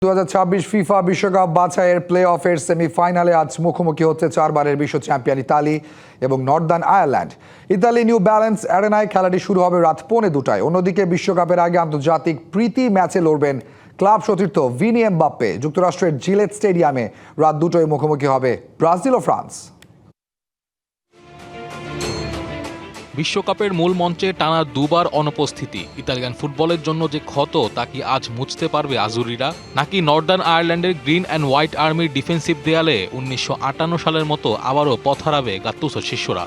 2026 FIFA বিশ্বকাপ বাছাইয়ের play অফের সেমিফাইনালে আজ মুখোমুখি হচ্ছে 4 বারের বিশ্ব চ্যাম্পিয়ন ইতালি এবং northern Ireland. Italy New Balance অ্যারেনায় খেলাটি শুরু হবে রাত 2:45। অন্যদিকে বিশ্বকাপের আগে আন্তর্জাতিক প্রীতি ম্যাচে লড়বেন ক্লাব সতীর্থ ভিনি এমবাপ্পে। যুক্তরাষ্ট্রের জিলেট স্টেডিয়ামে রাত 2টোয় মুখোমুখি হবে ব্রাজিল ও ফ্রান্স। বিশ্বকাপের মূল মঞ্চে টানা দুবার অনুপস্থিতি ইতালিয়ান ফুটবলের জন্য যে ক্ষত তা কি আজ মুছতে পারবে আজুরিরা, নাকি নর্দার্ন আয়ারল্যান্ডের গ্রিন অ্যান্ড হোয়াইট আর্মির ডিফেন্সিভ দেয়ালে 1958 সালের মতো আবারও পথ হারাবে গাত্তুসোর শিষ্যরা?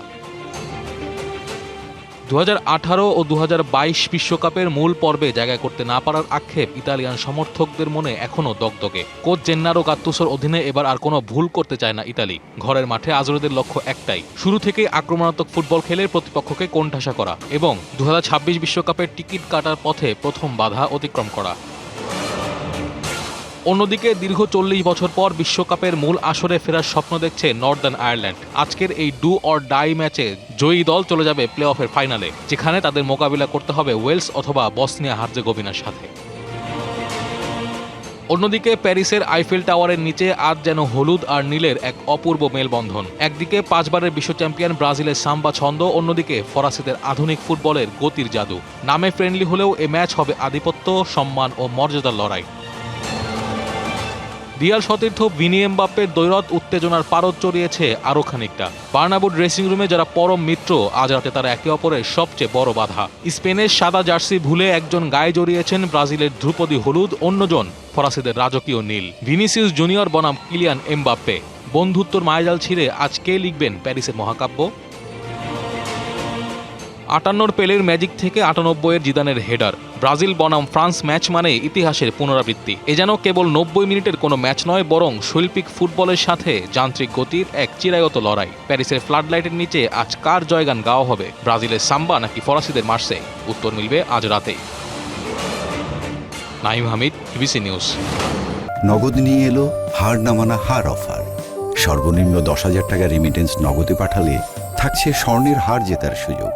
2018 ও 2022 বিশ্বকাপের মূল পর্বে জায়গা করতে না পারার আক্ষেপ ইতালিয়ান সমর্থকদের মনে এখনও দগদগে। কোচ জেন্নারো গাত্তুসোর অধীনে এবার আর কোনো ভুল করতে চায় না ইতালি। ঘরের মাঠে আজুরিদের লক্ষ্য একটাই, শুরু থেকেই আক্রমণাত্মক ফুটবল খেলে প্রতিপক্ষকে কোণঠাসা করা এবং 2026 বিশ্বকাপের টিকিট কাটার পথে প্রথম বাধা অতিক্রম করা। অন্যদিকে দীর্ঘ 40 বছর পর বিশ্বকাপের মূল আসরে ফেরার স্বপ্ন দেখছে নর্দার্ন আয়ারল্যান্ড। আজকের এই ডু অর ডাই ম্যাচে জয়ী দল চলে যাবে প্লে অফের ফাইনালে, যেখানে তাদের মোকাবিলা করতে হবে ওয়েলস অথবা বসনিয়া হার্জেগোভিনার সাথে। অন্যদিকে প্যারিসের আইফেল টাওয়ারের নিচে আজ যেন হলুদ আর নীলের এক অপূর্ব মেলবন্ধন। একদিকে 5 বারের বিশ্ব চ্যাম্পিয়ন ব্রাজিলের সাম্বা ছন্দ, অন্যদিকে ফরাসিদের আধুনিক ফুটবলের গতির জাদু। নামে ফ্রেন্ডলি হলেও এ ম্যাচ হবে আধিপত্য, সম্মান ও মর্যাদার লড়াই। রিয়াল সতীর্থ ভিনি এমবাপ্পের দ্বৈরথ উত্তেজনার পারদ চড়িয়েছে আরও খানিকটা। বার্নাব্যু ড্রেসিং রুমে যারা পরম মিত্র, আজ রাতে তারা একে অপরের সবচেয়ে বড় বাধা। স্পেনের সাদা জার্সি ভুলে একজন গায়ে জড়িয়েছেন ব্রাজিলের ধ্রুপদী হলুদ, অন্যজন ফরাসিদের রাজকীয় নীল। ভিনিসিয়াস জুনিয়র বনাম কিলিয়ান এমবাপ্পে, বন্ধুত্বর মায়াজাল ছিঁড়ে আজ কে লিখবেন প্যারিসের মহাকাব্য? 58 পেলের ম্যাজিক থেকে 98 জিদানের হেডার। ব্রাজিল বনাম ফ্রান্স ম্যাচ মানে ইতিহাসের পুনরাবৃত্তি। এ যেন কেবল 90 মিনিটের কোনো ম্যাচ নয়, বরং শৈল্পিক ফুটবলের সাথে যান্ত্রিক গতির এক চিরায়ত লড়াই। প্যারিসের ফ্লাডলাইটের নিচে আজ কার জয়গান গাওয়া হবে, ব্রাজিলের সাম্বা নাকি ফরাসিদের মার্সে? উত্তর মিলবে আজ রাতেই। Naim Hamid, BBC news. নগদ নিয়ে এলো হার না মানা হার অফার। সর্বনিম্ন 10,000 টাকা রেমিটেন্স নগদে পাঠালে থাকছে স্বর্ণের হার জেতার সুযোগ।